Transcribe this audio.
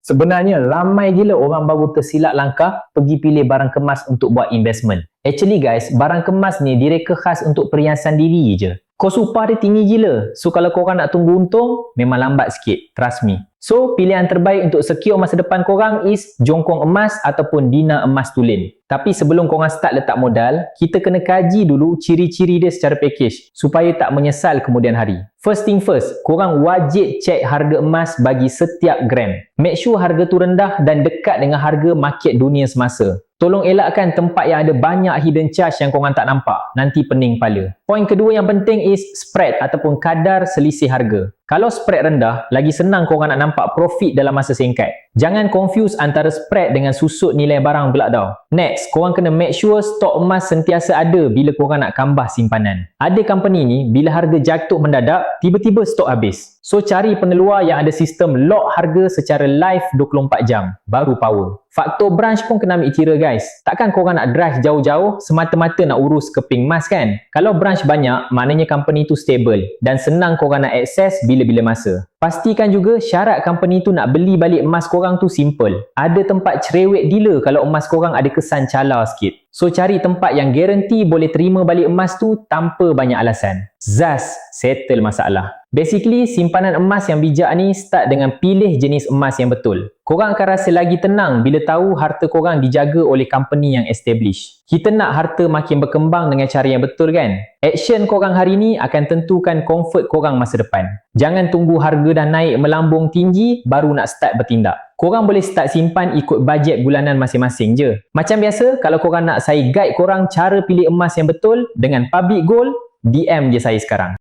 Sebenarnya ramai gila orang baru tersilap langkah pergi pilih barang kemas untuk buat investment. Actually guys, barang kemas ni direka khas untuk perhiasan diri je. Kos upah dia tinggi gila. So kalau korang nak tunggu untung, memang lambat sikit. Trust me. So pilihan terbaik untuk secure masa depan korang is jongkong emas ataupun dina emas tulen. Tapi sebelum korang start letak modal, kita kena kaji dulu ciri-ciri dia secara package supaya tak menyesal kemudian hari. First thing first, korang wajib check harga emas bagi setiap gram. Make sure harga tu rendah dan dekat dengan harga market dunia semasa. Tolong elakkan tempat yang ada banyak hidden charge yang korang tak nampak. Nanti pening kepala. Poin kedua yang penting is spread ataupun kadar selisih harga. Kalau spread rendah, lagi senang korang nak nampak profit dalam masa singkat. Jangan confuse antara spread dengan susut nilai barang pula tau. Next, korang kena make sure stok emas sentiasa ada bila korang nak kambah simpanan. Ada company ni, bila harga jatuh mendadak, tiba-tiba stok habis. So cari peneluar yang ada sistem lock harga secara live 24 jam. Baru power. Faktor branch pun kena ambil kira guys. Takkan korang nak drive jauh-jauh semata-mata nak urus keping emas kan? Kalau branch banyak, maknanya company tu stable dan senang korang nak akses bila-bila masa. Pastikan juga syarat company tu nak beli balik emas korang tu simple. Ada tempat cerewet dealer kalau emas korang ada kesan cala sikit. So cari tempat yang guarantee boleh terima balik emas tu tanpa banyak alasan. Zas, settle masalah. Basically, simpanan emas yang bijak ni start dengan pilih jenis emas yang betul. Korang akan rasa lagi tenang bila tahu harta korang dijaga oleh company yang established. Kita nak harta makin berkembang dengan cara yang betul kan? Action korang hari ni akan tentukan comfort korang masa depan. Jangan tunggu harga dah naik melambung tinggi baru nak start bertindak. Korang boleh start simpan ikut bajet bulanan masing-masing je. Macam biasa, kalau korang nak saya guide korang cara pilih emas yang betul dengan public goal, DM je saya sekarang.